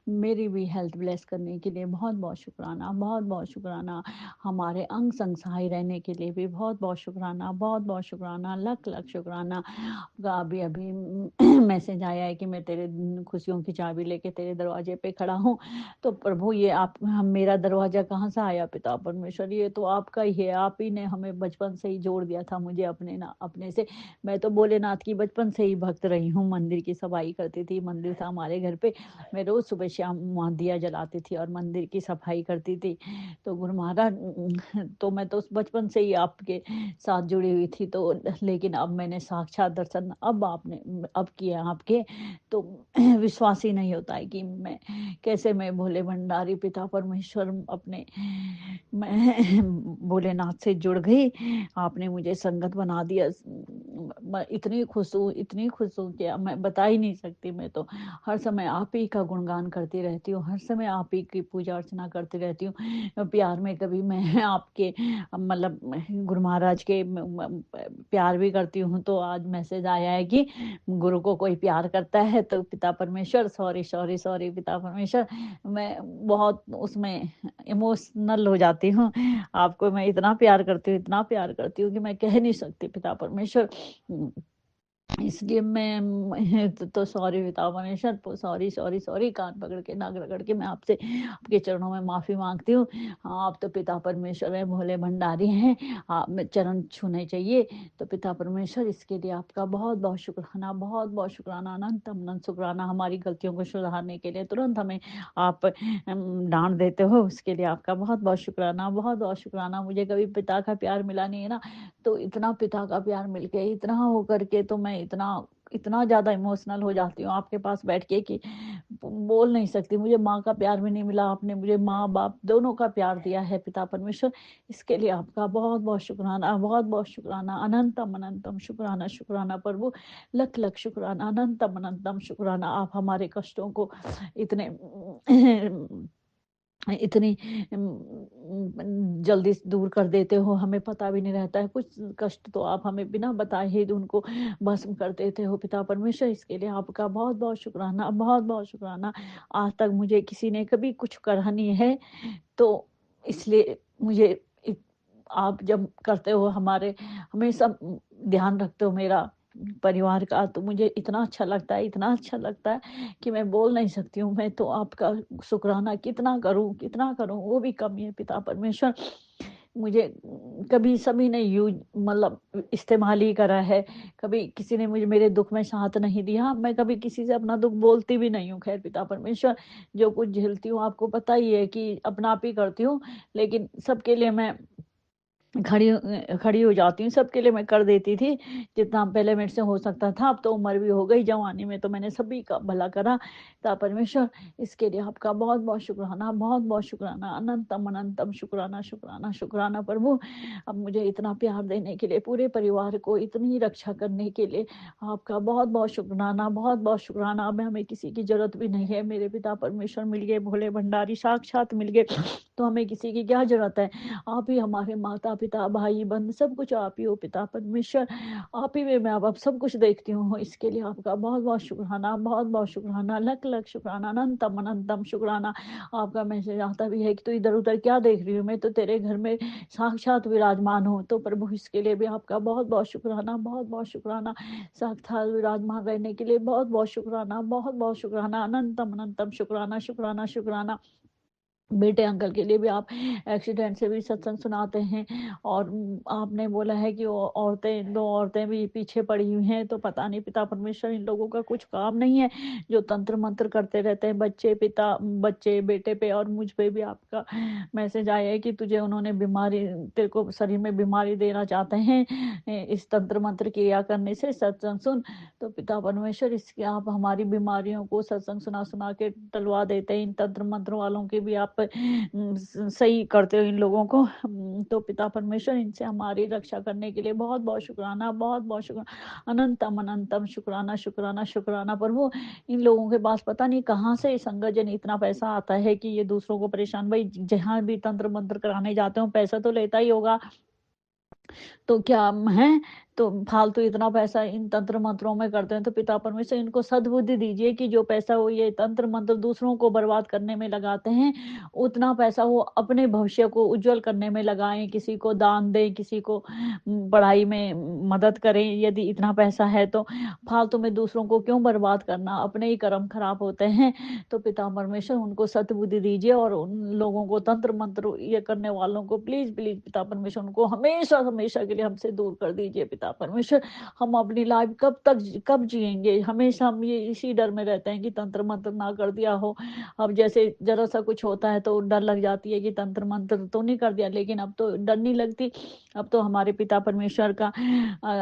मेरी भी हेल्थ ब्लेस करने के लिए बहुत बहुत शुक्राना, बहुत बहुत शुक्राना। हमारे अंग संग सहाय रहने के लिए भी बहुत बहुत शुक्राना, बहुत बहुत शुक्राना। लख लख शुक्राना। अभी अभी मैसेज आया है कि मैं तेरे खुशियों की चाबी लेके तेरे दरवाजे पे खड़ा हूँ। तो प्रभु ये आप, मेरा दरवाजा कहाँ से आया पिता परमेश्वर? ये तो आपका ही है। आप ही ने हमें बचपन से ही जोड़ दिया था मुझे अपने से। मैं तो भोलेनाथ की बचपन से ही भक्त रही हूँ। मंदिर की सफाई करती थी, मंदिर था हमारे घर पे, मैं रोज सुबह शाम वहाँ दिया जलाती थी और मंदिर की सफाई करती थी। तो गुरु महाराज, तो मैं तो बचपन से ही आपके साथ जुड़ी हुई थी। तो लेकिन अब मैंने साक्षात दर्शन अब किया आपके, तो विश्वास ही नहीं होता है कि कैसे मैं भोले भंडारी पिता परमेश्वर अपने मैं भोलेनाथ से जुड़ गई। आपने मुझे संगत बना दिया। मैं इतनी खुश हूँ, इतनी खुश हूँ कि मैं बता ही नहीं सकती। मैं तो हर समय आप ही का गुणगान करती रहती हूँ, हर समय आप ही की पूजा अर्चना करती रहती हूँ। प्यार में कभी मैं आपके मतलब गुरु महाराज के प्यार भी करती हूँ। तो आज मैसेज आया है कि गुरु को कोई प्यार करता है तो पिता परमेश्वर, सॉरी सॉरी सॉरी पिता परमेश्वर, मैं बहुत उसमें इमोशनल हो जाती हूँ। आपको मैं इतना प्यार करती हूँ, इतना प्यार करती हूँ कि मैं कह नहीं सकती पिता परमेश्वर। इसलिए मैं तो सॉरी पिता परमेश्वर, सॉरी सॉरी सॉरी। कान पकड़ के, नाक रगड़ के मैं आपसे, आपके चरणों में माफ़ी मांगती हूँ। हाँ, आप तो पिता परमेश्वर है, भोले भंडारी हैं, आप में चरण छूने चाहिए। तो पिता परमेश्वर, इसके लिए आपका बहुत बहुत शुक्राना, बहुत बहुत शुक्राना। अनंतम अनंत शुक्राना। हमारी गलतियों को सुधारने के लिए तुरंत हमें आप डांट देते हो, उसके लिए आपका बहुत बहुत शुक्राना, बहुत बहुत शुक्राना। मुझे कभी पिता का प्यार मिला नहीं है ना, तो इतना पिता का प्यार मिल के, इतना हो करके, तो मैं इतना इतना ज़्यादा इमोशनल हो जाती हूँ आपके पास बैठ के कि बोल नहीं सकती। मुझे माँ का प्यार भी नहीं मिला, आपने मुझे माँ बाप दोनों का प्यार दिया है पिता परमेश्वर। इसके लिए आपका बहुत बहुत शुक्राना, बहुत बहुत शुक्राना। अनंतम अनंतम शुक्राना शुक्राना प्रभु। लख लख शुक्राना, अनंतम अनंतम शुक्राना। आप हमारे कष्टों को इतने इतनी जल्दी दूर कर देते हो, हमें पता भी नहीं रहता है। कुछ कष्ट तो आप हमें बिना बताए ही उनको भस्म कर देते हो पिता परमेश्वर। इसके लिए आपका बहुत बहुत शुक्राना, बहुत बहुत शुक्राना। आज तक मुझे किसी ने कभी कुछ कहा नहीं है, तो इसलिए मुझे आप जब करते हो, हमारे हमेशा ध्यान रखते हो मेरा परिवार का, तो मुझे इतना अच्छा लगता है, इतना अच्छा लगता है कि मैं बोल नहीं सकती हूँ। मैं तो आपका शुक्राना कितना करूँ वो भी कम है पिता परमेश्वर। मुझे कभी सभी ने यूज मतलब इस्तेमाल ही करा है, कभी किसी ने मुझे मेरे दुख में साथ नहीं दिया। मैं कभी किसी से अपना दुख बोलती भी नहीं हूँ। खैर पिता परमेश्वर, जो कुछ झेलती हूँ आपको पता ही है कि अपना आप ही करती हूँ, लेकिन सबके लिए मैं खड़ी हो जाती हूँ, सबके लिए मैं कर देती थी, जितना पहले मेरे से हो सकता था। अब तो उम्र भी हो गई, जवानी में तो मैंने सभी का भला करा। पिता परमेश्वर, इसके लिए आपका बहुत-बहुत शुक्राना, बहुत-बहुत शुक्राना, अनंतम अनंतम शुक्राना, शुक्राना, शुक्राना प्रभु। अब मुझे इतना प्यार देने के लिए, पूरे परिवार को इतनी रक्षा करने के लिए आपका बहुत-बहुत शुक्राना, बहुत-बहुत शुक्राना। अब हमें किसी की ज़रूरत भी नहीं है, मेरे पिता परमेश्वर मिल गए, भोले भंडारी साक्षात मिल गए, तो हमें किसी की क्या ज़रूरत है। आप ही हमारे माता-पिता, भाई-बंधु सब कुछ आप ही हो पिता परमेश्वर। आप ही में मैं अब सब कुछ देखती हूँ। इसके लिए आपका बहुत-बहुत शुक्राना, बहुत-बहुत शुक्राना, लख-लख शुक्राना, अनंतम अनंतम शुक्राना। आपका मैसेज आता भी है कि तू इधर-उधर क्या देख रही हो? मैं तो तेरे घर में साक्षात विराजमान हूँ। तो प्रभु इसके लिए भी आपका बहुत-बहुत शुक्राना, बहुत-बहुत शुक्राना। साक्षात विराजमान रहने के लिए बहुत-बहुत शुक्राना, बहुत-बहुत शुक्राना, अनंतम अनंतम शुक्राना, शुक्राना, शुक्राना। बेटे अंकल के लिए भी आप एक्सीडेंट से भी सत्संग सुनाते हैं, और आपने बोला है कि वो औरतें, 2 औरतें भी पीछे पड़ी हुई हैं, तो पता नहीं पिता परमेश्वर इन लोगों का कुछ काम नहीं है, जो तंत्र मंत्र करते रहते हैं बच्चे बेटे पे, और मुझ पे भी आपका मैसेज आया है कि तुझे उन्होंने बीमारी, तेरे को शरीर में बीमारी देना चाहते हैं इस तंत्र मंत्र क्रिया करने से, सत्संग सुन। तो पिता परमेश्वर, इसके आप हमारी बीमारियों को सत्संग सुना सुना के टलवा देते हैं, इन तंत्र मंत्र वालों की भी आप सही करते हो इन लोगों को। तो पिता परमेश्वर, इनसे हमारी रक्षा करने के लिए बहुत बहुत शुक्राना, बहुत बहुत शुक्राना, अनंतम अनंतम शुक्राना, शुक्राना, शुक्राना प्रभु। इन लोगों के पास पता नहीं कहाँ से संगत जन इतना पैसा आता है कि ये दूसरों को परेशान, भाई जहाँ भी तंत्र मंत्र कराने जाते हो पैसा तो लेता ही होगा, तो क्या है, तो फालतू इतना पैसा इन तंत्र मंत्रों में करते हैं। तो पिता परमेश्वर, इनको सद्बुद्धि दीजिए कि जो पैसा वो ये तंत्र मंत्र दूसरों को बर्बाद करने में लगाते हैं, उतना पैसा वो अपने भविष्य को उज्जवल करने में लगाएं, किसी को दान दें, किसी को पढ़ाई में मदद करें। यदि इतना पैसा है तो फालतू में दूसरों को क्यों बर्बाद करना, अपने ही कर्म खराब होते हैं। तो पिता परमेश्वर, उनको सद्बुद्धि दीजिए, और उन लोगों को, तंत्र मंत्र ये करने वालों को प्लीज प्लीज पिता परमेश्वर, उनको हमेशा हमेशा के लिए हमसे दूर कर दीजिए पिता परमेश्वर। हम अपनी लाइफ कब जिएंगे, हमेशा हम ये इसी डर में रहते हैं कि तंत्र मंत्र ना कर दिया हो। अब जैसे जरा सा कुछ होता है तो डर लग जाती है कि तंत्र मंत्र तो नहीं कर दिया, लेकिन अब तो डर नहीं लगती। अब तो हमारे पिता परमेश्वर का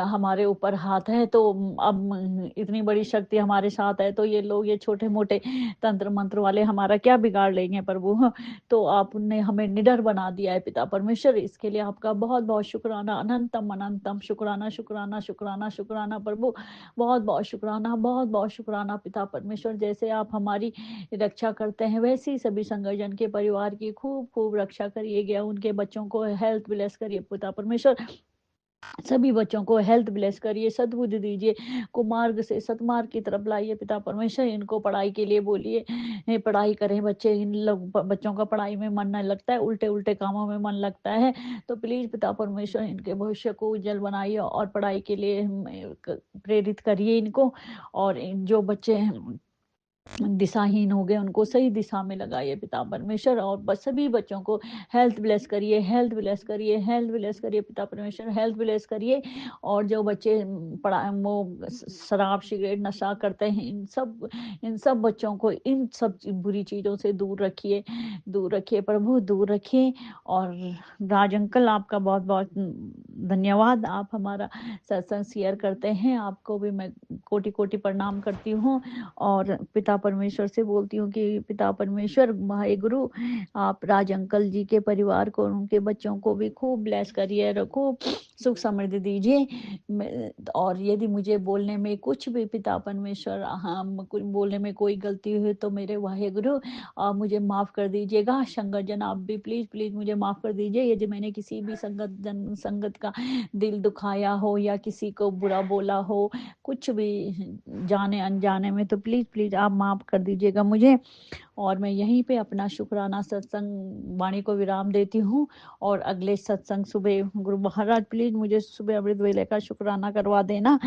हमारे ऊपर हाथ है, तो अब इतनी बड़ी शक्ति हमारे साथ है, तो ये लोग, ये छोटे मोटे तंत्र मंत्र वाले हमारा क्या बिगाड़ लेंगे प्रभु। तो आपने हमें निडर बना दिया है पिता परमेश्वर, इसके लिए आपका बहुत बहुत शुक्राना, अनंतम अनंतम शुक्राना, शुक्राना, शुक्राना, शुक्राना प्रभु। बहुत बहुत शुक्राना, बहुत बहुत शुक्राना पिता परमेश्वर। जैसे आप हमारी रक्षा करते हैं, वैसे ही सभी संगठन के परिवार की खूब खूब रक्षा करिएगा, उनके बच्चों को हेल्थ ब्लेस करिए पिता परमेश्वर, सभी बच्चों को हेल्थ ब्लेस करिए, सद्बुद्धि दीजिए, कुमार्ग से सतमार्ग की तरफ लाइए पिता परमेश्वर। इनको पढ़ाई के लिए बोलिए, पढ़ाई करें बच्चे, इन लोग बच्चों का पढ़ाई में मन नहीं लगता है, उल्टे उल्टे कामों में मन लगता है। तो प्लीज पिता परमेश्वर, इनके भविष्य को उज्जवल बनाइए, और पढ़ाई के लिए प्रेरित करिए इनको, और जो बच्चे दिशाहीन हो गए उनको सही दिशा में लगाइए पिता परमेश्वर, और सभी बच्चों को हेल्थ ब्लेस करिए, हेल्थ ब्लेस करिए, हेल्थ ब्लेस करिए पिता परमेश्वर, हेल्थ ब्लेस करिए। और जो बच्चे पढ़ा वो शराब सिगरेट नशा करते हैं, इन सब बच्चों को इन सब बुरी चीज़ों से दूर रखिए प्रभु, दूर रखिए। और राज अंकल, आपका बहुत बहुत धन्यवाद, आप हमारा सत्संग शेयर करते हैं, आपको भी मैं कोटि कोटि प्रणाम करती हूँ। और पिता परमेश्वर से बोलती हूँ कि पिता परमेश्वर, वाहेगुरु, आप राज अंकल जी के परिवार को और उनके बच्चों को भी खूब ब्लेस करिए, रखो, सुख समृद्धि दीजिए। और यदि मुझे बोलने में कुछ भी पिता परमेश्वर, हम कुछ बोलने में कोई गलती हुई तो मेरे वाहेगुरु आप मुझे माफ़ कर दीजिएगा। संगत जन, आप भी प्लीज़ प्लीज़ मुझे माफ़ कर दीजिए यदि मैंने किसी भी संगत का दिल दुखाया हो, या किसी को बुरा बोला हो, कुछ भी जाने अनजाने में, तो प्लीज़ प्लीज़ आप माफ़ कर दीजिएगा मुझे। और मैं यहीं पे अपना शुक्राना सत्संग वाणी को विराम देती हूँ। और अगले सत्संग सुबह, गुरु महाराज प्लीज़ मुझे सुबह अमृत वेले का शुक्राना करवा देना।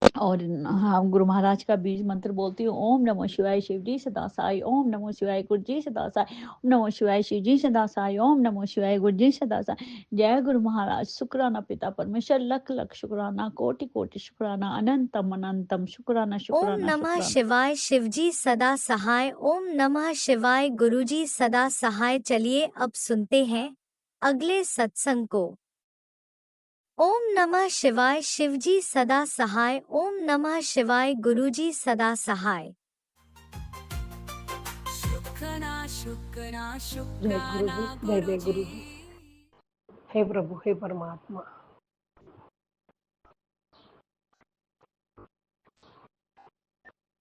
और हाँ, गुरु महाराज का बीज मंत्र बोलती हूँ, ओम नमो शिवाय शिव जी सदा साई, ओम नमो शिवाय गुरु जी सदा साई, ओम नमो शिवाय शिव जी सदा साई, ओम नमो शिवाय गुरु जी सदा साई। जय गुरु महाराज। शुक्राना पिता परमेश्वर, लख लख शुक्राना, कोटि कोटि शुक्राना, अनंतम अनंतम शुक्राना, ओम शुक्राना, नमः शुक्राना। शिवाय शिवजी सदा सहाय, ओम नमः शिवाय गुरुजी सदा सहाय। चलिए अब सुनते हैं अगले सत्संग को। ओम नमः शिवाय। शिवजी सदा सहाय। ओम नमः शिवाय। गुरुजी सदा सहाय। शुक्राना शुक्राना जय गुरु शुक्राना जी, जय जय गुरु गुरुजी। जी। हे प्रभु, हे परमात्मा,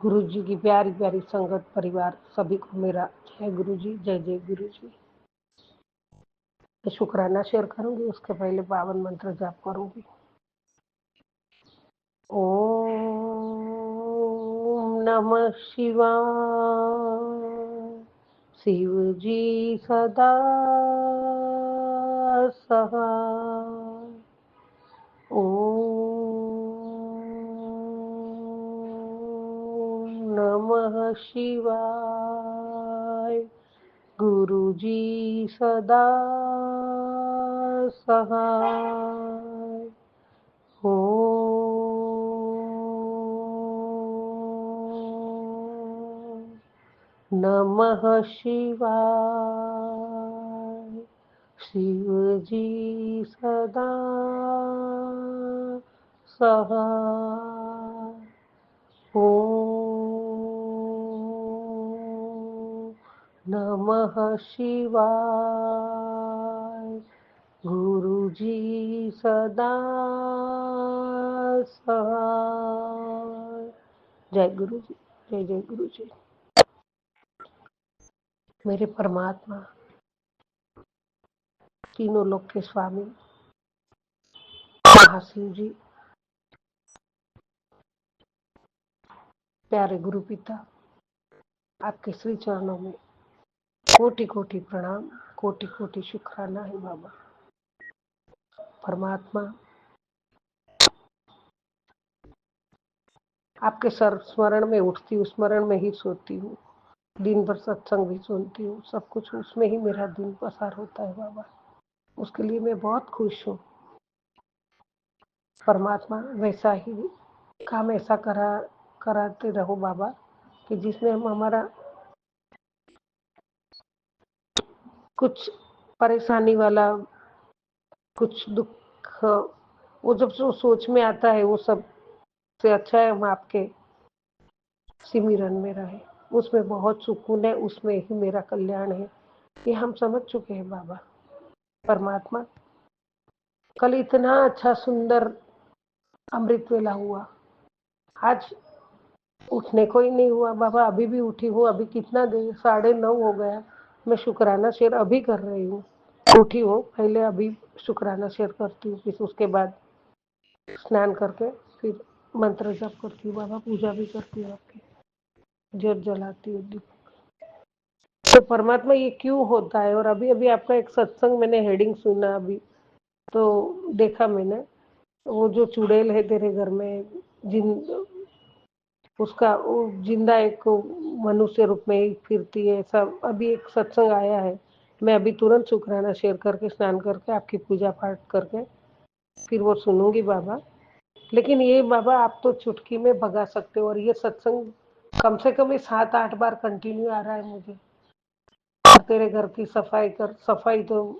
गुरु जी की प्यारी प्यारी संगत परिवार सभी को मेरा जय गुरु जी, जय जय गुरु जी। मैं शुक्राना शेयर करूंगी, उसके पहले पावन मंत्र जाप करूंगी। ओम नमः शिवाय। शिव जी सदा सहाय। ओम नमः शिवाय। गुरुजी सदा सहाय। ओम नमः शिवाय। शिवजी सदा सहाय। ओम नमः शिवाय। गुरुजी सदा सहाय। जय गुरु जी, जय जय गुरु जी। मेरे परमात्मा, तीनों लोक के स्वामी महाशिव जी, प्यारे गुरु पिता, आपके श्री चरणों में कोटि कोटि प्रणाम, कोटि कोटि शुक्राना है बाबा। परमात्मा, आपके स्मरण में उठती हूँ, स्मरण में ही सोती हूँ, दिन भर सत्संग भी सुनती हूँ, सब कुछ उसमें ही मेरा दिन पसार होता है बाबा। उसके लिए मैं बहुत खुश हूँ। परमात्मा, वैसा ही काम ऐसा कराते रहो बाबा कि जिसमें हम हमारा कुछ परेशानी वाला, कुछ दुख, वो जब सोच में आता है, वो सब से अच्छा है हम आपके सिमरन में रहे। उसमें बहुत सुकून है, उसमें ही मेरा कल्याण है, ये हम समझ चुके हैं बाबा। परमात्मा, कल इतना अच्छा सुंदर अमृत वेला हुआ, आज उठने को ही नहीं हुआ बाबा। अभी भी उठी हूँ, अभी कितना देर, 9:30 हो गया। मैं शुक्राना शेयर अभी कर रही हूँ, उठी हूँ, पहले अभी शुक्राना शेयर करती हूँ, फिर उसके बाद स्नान करके फिर मंत्र जप करती हूँ बाबा, पूजा भी करती हूँ, आपकी ज्योत जलाती हूँ, दीप। तो परमात्मा, ये क्यों होता है? और अभी अभी आपका एक सत्संग मैंने हेडिंग सुना, अभी तो देखा मैंने, वो जो चुड़ैल है तेरे घर में, उसका वो जिंदा एक मनुष्य रूप में ही फिरती है, ऐसा अभी एक सत्संग आया है। मैं अभी तुरंत शुक्राना शेयर करके, स्नान करके, आपकी पूजा पाठ करके फिर वो सुनूंगी बाबा। लेकिन ये बाबा, आप तो चुटकी में भगा सकते हो, और ये सत्संग कम से कम 7-8 बार कंटिन्यू आ रहा है मुझे। और तेरे घर की सफाई तो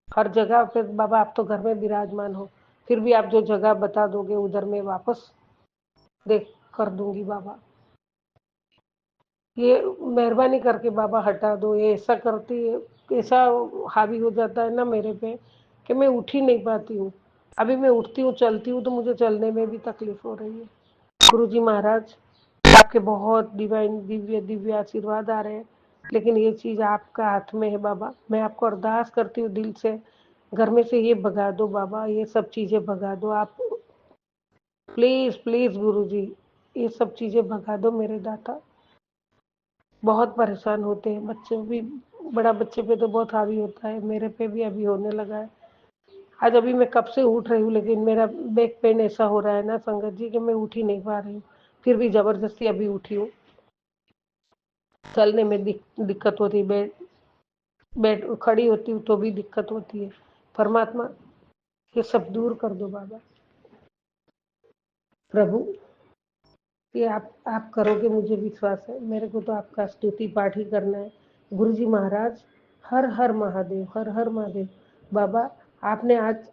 हर जगह पे बाबा, आप तो घर में विराजमान हो, फिर भी आप जो जगह बता दोगे उधर मैं वापस देख कर दूंगी बाबा। ये मेहरबानी करके बाबा हटा दो। ये ऐसा करती है, ऐसा हावी हो जाता है ना मेरे पे कि मैं उठ ही नहीं पाती हूँ। अभी मैं उठती हूँ, चलती हूँ, तो मुझे चलने में भी तकलीफ हो रही है। गुरुजी महाराज, आपके बहुत डिवाइन दिव्य दिव्य आशीर्वाद आ रहे हैं, लेकिन ये चीज़ आपका हाथ में है बाबा। मैं आपको अरदास करती हूँ दिल से, घर में से ये भगा दो बाबा, ये सब चीज़ें भगा दो आप, प्लीज़ प्लीज़ गुरुजी, ये सब चीज़ें भगा दो मेरे दाता। बहुत परेशान होते हैं बच्चे भी, बड़ा बच्चे पे तो बहुत हावी होता है, मेरे पे भी अभी होने लगा है। आज अभी मैं कब से उठ रही हूँ, लेकिन मेरा बैक पेन ऐसा हो रहा है ना संगत जी, कि मैं उठ ही नहीं पा रही हूँ, फिर भी जबरदस्ती अभी उठी हूँ। चलने में दिक्कत होती है, बैठ खड़ी होती हूँ तो भी दिक्कत होती है। परमात्मा, ये सब दूर कर दो बाबा। प्रभु, ये आप करोगे, मुझे विश्वास है। मेरे को तो आपका स्तुति पाठ ही करना है। गुरुजी महाराज, हर हर महादेव, हर हर महादेव। बाबा आपने आज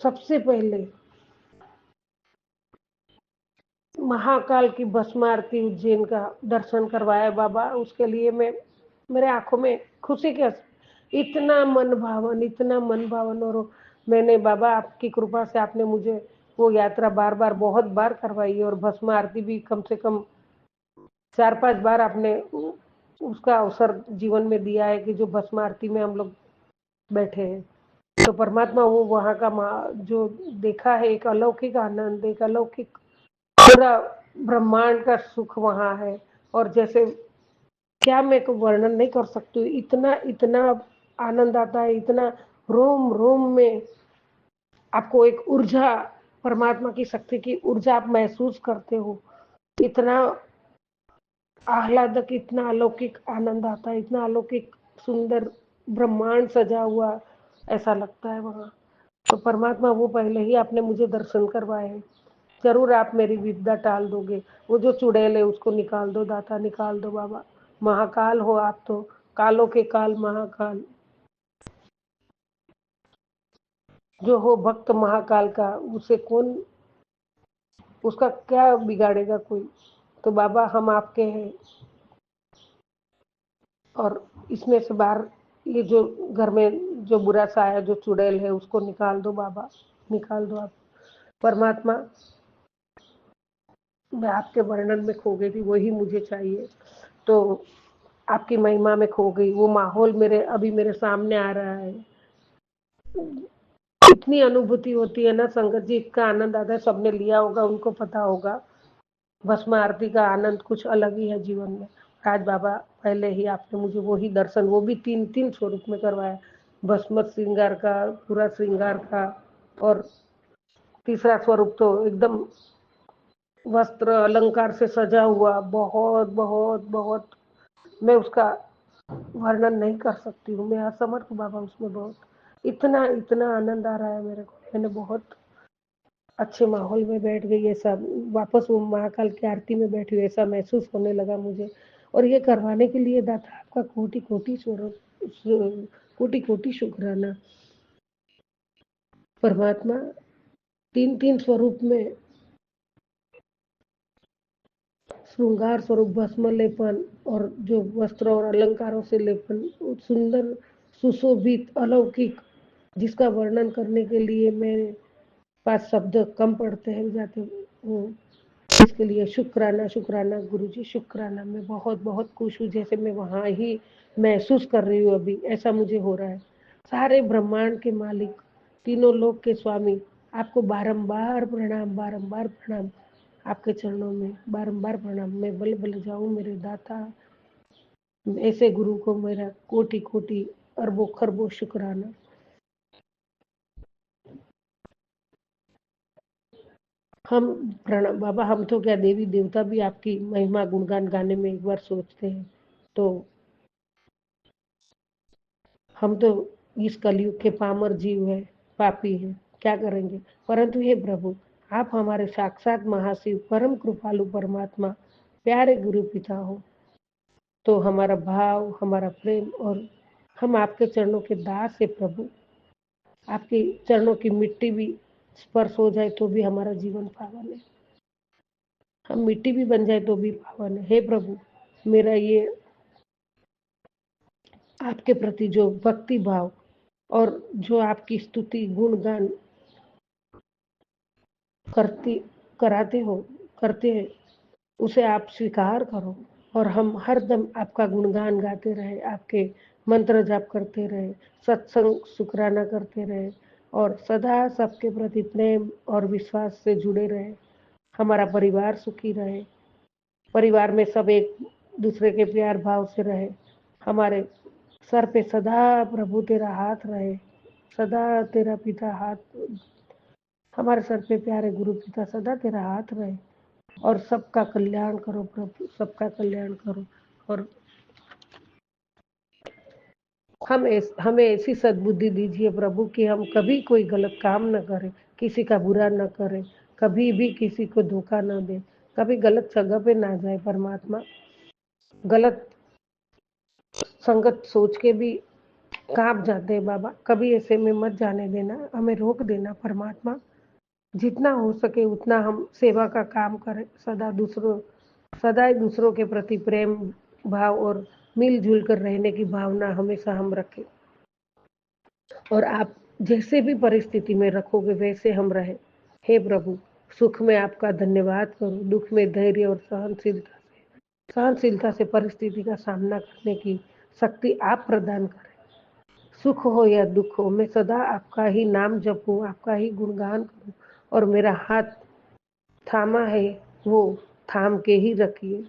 सबसे पहले महाकाल की भस्म आरती उज्जैन का दर्शन करवाया बाबा, उसके लिए मैं मेरे आंखों में खुशी के इतना मन भावन और मैंने बाबा आपकी कृपा से आपने मुझे वो यात्रा बार बहुत बार करवाई और भस्म आरती भी कम से कम 4-5 बार आपने उसका अवसर जीवन में दिया है कि जो भस्म आरती में हम लोग बैठे हैं। तो परमात्मा वो वहाँ का जो देखा है एक अलौकिक आनंद, एक अलौकिक पूरा ब्रह्मांड का सुख वहाँ है। और जैसे क्या मैं को वर्णन नहीं कर सकती, इतना आनंद आता है, इतना रोम रोम में आपको एक ऊर्जा, परमात्मा की शक्ति की ऊर्जा आप महसूस करते हो। इतना आह्लादक, इतना अलौकिक आनंद आता है, इतना अलौकिक सुंदर ब्रह्मांड सजा हुआ ऐसा लगता है वहाँ। तो परमात्मा वो पहले ही आपने मुझे दर्शन करवाए हैं। जरूर आप मेरी विपदा टाल दोगे, वो जो चुड़ैल है उसको निकाल दो दाता, निकाल दो बाबा। महाकाल हो आप तो, कालों के काल महाकाल, जो हो भक्त महाकाल का, उसे कौन, उसका क्या बिगाड़ेगा कोई। तो बाबा हम आपके हैं और इसमें से बाहर ये जो घर में जो बुरा साया जो चुड़ैल है उसको निकाल दो बाबा, निकाल दो आप। परमात्मा मैं आपके वर्णन में खो गई थी, वही मुझे चाहिए। तो आपकी महिमा में खो गई, वो माहौल अभी मेरे सामने आ रहा है। इतनी अनुभूति होती है ना संगत जी, इतना आनंद आता है, सबने लिया होगा उनको पता होगा। भस्म आरती का आनंद कुछ अलग ही है जीवन में। आज बाबा पहले ही आपने मुझे वही दर्शन, वो भी 3 स्वरूप में करवाया, भस्म श्रृंगार का, पूरा श्रृंगार का, और तीसरा स्वरूप तो एकदम वस्त्र अलंकार से सजा हुआ, बहुत मैं उसका वर्णन नहीं कर सकती हूँ, मैं असमर्थ बाबा उसमें। बहुत इतना आनंद आ रहा है मेरे को, मैंने बहुत अच्छे माहौल में बैठ गई, ऐसा वापस वो महाकाल की आरती में बैठी हुई ऐसा महसूस होने लगा मुझे। और ये करवाने के लिए दाता आपका कोटि कोटि शुक्राना। परमात्मा 3 स्वरूप में, श्रृंगार स्वरूप भस्म लेपन और जो वस्त्र और अलंकारों से लेपन, सुंदर सुशोभित अलौकिक, जिसका वर्णन करने के लिए मेरे पास शब्द कम पड़ते हैं जाते हूँ। इसके लिए शुक्राना गुरुजी, शुक्राना। मैं बहुत खुश हूँ, जैसे मैं वहाँ ही महसूस कर रही हूँ अभी, ऐसा मुझे हो रहा है। सारे ब्रह्मांड के मालिक, तीनों लोक के स्वामी, आपको बारंबार प्रणाम, आपके चरणों में बारंबार प्रणाम। मैं बल जाऊं मेरे दाता, ऐसे गुरु को मेरा कोटि अरबों खरबों शुक्राना। हम प्रणाम बाबा, हम तो क्या देवी देवता भी आपकी महिमा गुणगान गाने में एक बार सोचते हैं, तो हम तो इस कलयुग के पामर जीव है, पापी है, क्या करेंगे। परंतु हे प्रभु, आप हमारे साक्षात महाशिव, परम कृपालु परमात्मा, प्यारे गुरु पिता हो, तो हमारा भाव, हमारा प्रेम, और हम आपके चरणों के दास है प्रभु। आपके चरणों की मिट्टी भी स्पर्श हो जाए तो भी हमारा जीवन पावन है, हम मिट्टी भी बन जाए तो भी पावन है। हे प्रभु, मेरा ये आपके प्रति जो भक्ति भाव और जो आपकी स्तुति गुणगान करते हैं, उसे आप स्वीकार करो और हम हरदम आपका गुणगान गाते रहे, आपके मंत्र जाप करते रहे, सत्संग शुक्राना करते रहे और सदा सबके प्रति प्रेम और विश्वास से जुड़े रहे। हमारा परिवार सुखी रहे, परिवार में सब एक दूसरे के प्यार भाव से रहे। हमारे सर पे सदा प्रभु तेरा हाथ रहे, सदा तेरा पिता हाथ, हमारे सर पे प्यारे गुरु पिता सदा तेरा हाथ रहे और सबका कल्याण करो प्रभु, सबका कल्याण करो। और हमें ऐसी सद्बुद्धि दीजिए प्रभु कि हम कभी कोई गलत काम न करें, किसी का बुरा न करें, कभी भी किसी को धोखा न दें, कभी गलत जगह पे ना जाए परमात्मा, गलत संगत सोच के भी काँप जाते हैं बाबा, कभी ऐसे में मत जाने देना, हमें रोक देना परमात्मा। जितना हो सके उतना हम सेवा का काम करें, सदा ही दूसरों के प्रति प्रेम भाव और मिलजुल कर रहने की भावना हमेशा हम रखें। और आप जैसे भी परिस्थिति में रखोगे वैसे हम रहें। हे प्रभु, सुख में आपका धन्यवाद करूं, दुख में धैर्य और सहनशीलता से परिस्थिति का सामना करने की शक्ति आप प्रदान करें। सुख हो या दुख हो, मैं सदा आपका ही नाम जपूं, आपका ही गुणगान करूं और मेरा हाथ थामा है वो थाम के ही रखिए।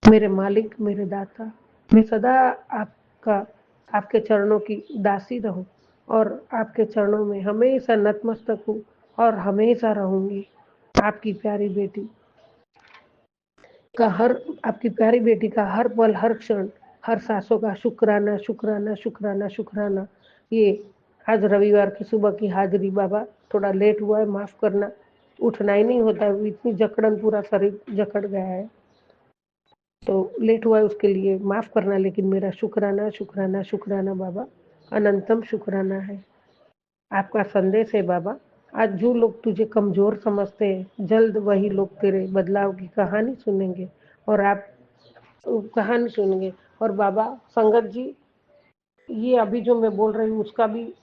मेरे मालिक, मेरे दाता, मैं सदा आपके चरणों की दासी रहूं और आपके चरणों में हमेशा नतमस्तक हूँ और हमेशा रहूंगी। आपकी प्यारी बेटी आपकी प्यारी बेटी का हर पल, हर क्षण, हर सांसों का शुक्राना शुक्राना शुक्राना शुक्राना। ये आज रविवार की सुबह की हाजिरी बाबा, थोड़ा लेट हुआ है, माफ करना। उठना ही नहीं होता है, इतनी जकड़न, पूरा शरीर जकड़ गया है, तो लेट हुआ है, उसके लिए माफ करना। लेकिन मेरा शुक्राना शुक्राना शुक्राना बाबा, अनंतम शुक्राना है। आपका संदेश है बाबा, आज जो लोग तुझे कमजोर समझते हैं, जल्द वही लोग तेरे बदलाव की कहानी सुनेंगे और बाबा संगत जी, ये अभी जो मैं बोल रही हूँ उसका भी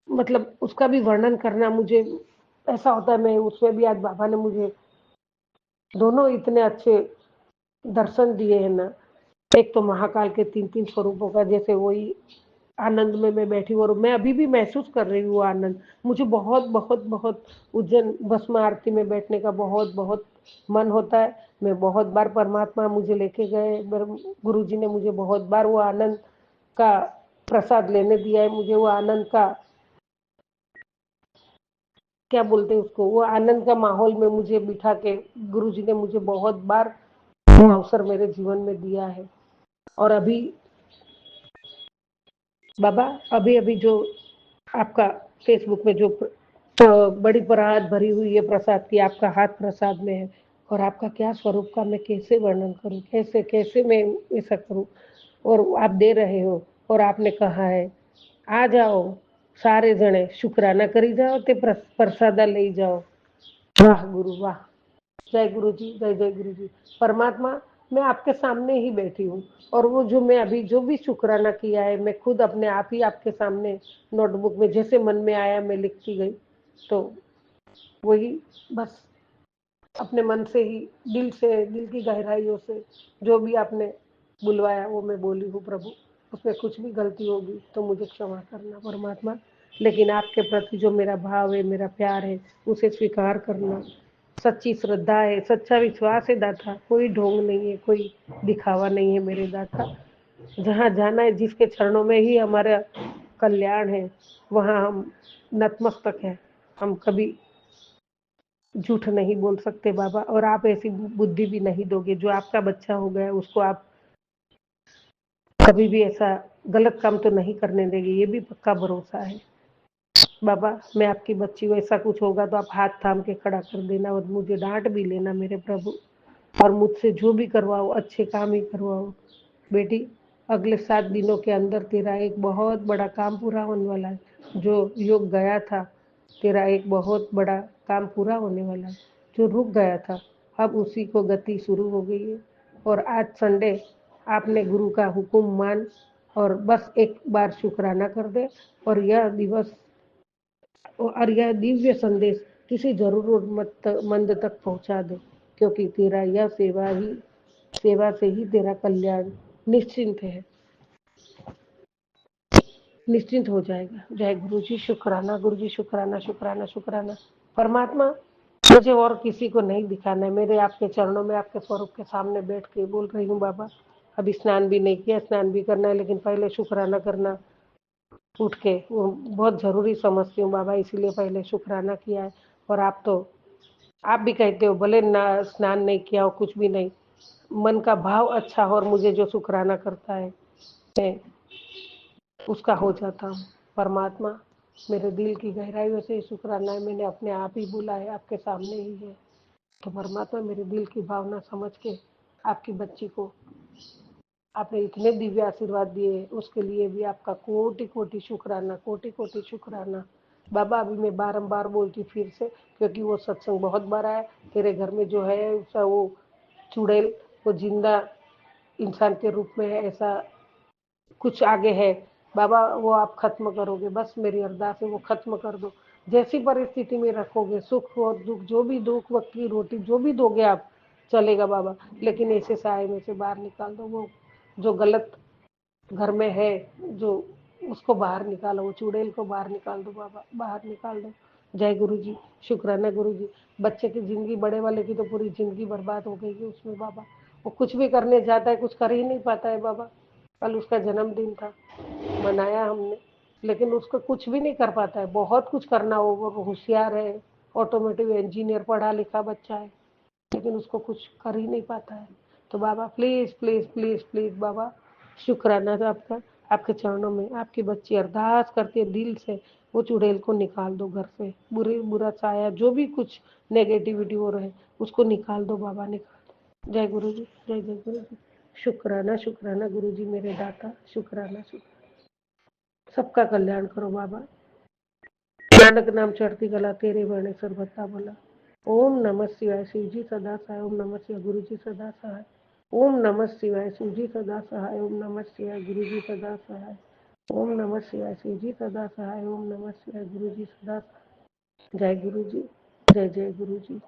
मतलब उसका भी वर्णन करना मुझे ऐसा होता है, मैं उसमें भी आज बाबा ने मुझे दोनों इतने अच्छे दर्शन दिए हैं ना। एक तो महाकाल के 3-3 स्वरूपों का, जैसे वही आनंद में मैं बैठी हूँ और मैं अभी भी महसूस कर रही हूँ आनंद। मुझे बहुत बहुत बहुत उज्जैन भस्म आरती में बैठने का बहुत बहुत मन होता है। मैं बहुत बार, परमात्मा मुझे लेके गए, गुरु जी ने मुझे बहुत बार वो आनंद का प्रसाद लेने दिया है। मुझे वो आनंद का, क्या बोलते हैं उसको, वो आनंद का माहौल में मुझे बिठा के गुरु जी ने मुझे बहुत बार वो अवसर मेरे जीवन में दिया है। और अभी बाबा, अभी अभी जो आपका फेसबुक में जो बड़ी परात भरी हुई है प्रसाद की, आपका हाथ प्रसाद में है और आपका क्या स्वरूप का मैं कैसे वर्णन करूं, कैसे कैसे मैं ऐसा करूं। और आप दे रहे हो और आपने कहा है, आ जाओ सारे जने शुक्राना करी जाओ ते प्रसादा ले जाओ। वाह गुरु वाह, जय गुरु जी, जय जय गुरु जी। परमात्मा, मैं आपके सामने ही बैठी हूँ और वो जो मैं अभी जो भी शुक्राना किया है, मैं खुद अपने आप ही आपके सामने नोटबुक में जैसे मन में आया मैं लिखती गई। तो वही बस अपने मन से ही, दिल से, दिल की गहराइयों से जो भी आपने बुलवाया वो मैं बोली हूँ प्रभु। उसमें कुछ भी गलती होगी तो मुझे क्षमा करना परमात्मा। लेकिन आपके प्रति जो मेरा भाव है, मेरा प्यार है, उसे स्वीकार करना। सच्ची श्रद्धा है, सच्चा विश्वास है दाता, कोई ढोंग नहीं है, कोई दिखावा नहीं है मेरे दाता। जहाँ जाना है, जिसके चरणों में ही हमारा कल्याण है, वहाँ हम नतमस्तक है। हम कभी झूठ नहीं बोल सकते बाबा, और आप ऐसी बुद्धि भी नहीं दोगे। जो आपका बच्चा हो गया उसको आप कभी भी ऐसा गलत काम तो नहीं करने देंगे, ये भी पक्का भरोसा है बाबा। मैं आपकी बच्ची हूँ, ऐसा कुछ होगा तो आप हाथ थाम के खड़ा कर देना और मुझे डांट भी लेना मेरे प्रभु। और मुझसे जो भी करवाओ अच्छे काम ही करवाओ। बेटी, अगले 7 दिनों के अंदर तेरा एक बहुत बड़ा काम पूरा होने वाला है। जो योग गया था, तेरा एक बहुत बड़ा काम पूरा होने वाला है। जो रुक गया था, अब उसी को गति शुरू हो गई है। और आज संडे, आपने गुरु का हुक्म मान और बस एक बार शुक्राना कर दे और यह दिव्य संदेश किसी जरूरतमंद तक पहुंचा दे, क्योंकि तेरा यह सेवा से ही तेरा कल्याण निश्चिंत हो जाएगा। जय गुरु जी, शुक्राना गुरु जी, शुक्राना शुक्राना शुक्राना। परमात्मा, मुझे और किसी को नहीं दिखाना है, मेरे आपके चरणों में, आपके स्वरूप के सामने बैठ के बोल रही हूँ बाबा। अभी स्नान भी नहीं किया, स्नान भी करना है, लेकिन पहले शुक्राना करना उठ के वो बहुत ज़रूरी समझती हूँ बाबा, इसीलिए पहले शुक्राना किया है। और आप भी कहते हो भले ना स्नान नहीं किया हो, कुछ भी नहीं, मन का भाव अच्छा हो और मुझे जो शुक्राना करता है मैं उसका हो जाता हूँ। परमात्मा, मेरे दिल की गहराइयों से शुक्राना है, मैंने अपने आप ही बोला है, आपके सामने ही है। तो परमात्मा, मेरे दिल की भावना समझ के आपकी बच्ची को आपने इतने दिव्य आशीर्वाद दिए, उसके लिए भी आपका कोटि कोटि शुक्राना, कोटि कोटि शुक्राना। बाबा अभी मैं बारंबार बोलती हूँ फिर से, क्योंकि वो सत्संग बहुत बड़ा है। तेरे घर में जो है उसका वो चुड़ैल, वो जिंदा इंसान के रूप में है, ऐसा कुछ आगे है बाबा, वो आप खत्म करोगे। बस मेरी अरदास है, वो खत्म कर दो। जैसी परिस्थिति में रखोगे, सुख और दुख, जो भी दुख, वक्त की रोटी जो भी दोगे आप, चलेगा बाबा, लेकिन ऐसे साए में से बाहर निकाल दो। वो जो गलत घर में है, जो उसको बाहर निकालो, वो चुड़ैल को बाहर निकाल दो बाबा, बाहर निकाल दो। जय गुरु जी, शुक्राना गुरु जी। बच्चे की जिंदगी, बड़े वाले की तो पूरी जिंदगी बर्बाद हो गई है उसमें बाबा। वो कुछ भी करने जाता है, कुछ कर ही नहीं पाता है बाबा। कल उसका जन्मदिन था, मनाया हमने, लेकिन उसका कुछ भी नहीं कर पाता है। बहुत कुछ करना हो, वो होशियार है, ऑटोमोटिव इंजीनियर पढ़ा लिखा बच्चा है, लेकिन उसको कुछ कर ही नहीं पाता है। तो बाबा प्लीज प्लीज प्लीज प्लीज बाबा, शुक्राना था आपका, आपके चरणों में आपकी बच्ची अरदास करती है दिल से, वो चुड़ैल को निकाल दो घर से, बुरा साया जो भी कुछ नेगेटिविटी हो रहे उसको निकाल दो बाबा, निकाल दो। जय गुरु जी, जय जय गुरु जी। शुक्राना शुक्राना गुरु जी मेरे दाता, शुक्राना शुक्राना। सबका कल्याण करो बाबा। नानक नाम चढ़ती कला तेरे बने सर्वथा भला। ओम नमः शिवाय, शिव जी सदा सहाय। ओम नमः शिवाय, गुरु जी सदा सहाय। ओम नमः शिवाय, शिव जी सदा सहाय। ओम नमः शिवाय, गुरु जी सदा सहाय। ओम नमः शिवाय, शिव जी सदा सहाय। ओम नमः शिवाय, गुरु जी सदा सहाय। जय गुरु जी, जय जय गुरु जी।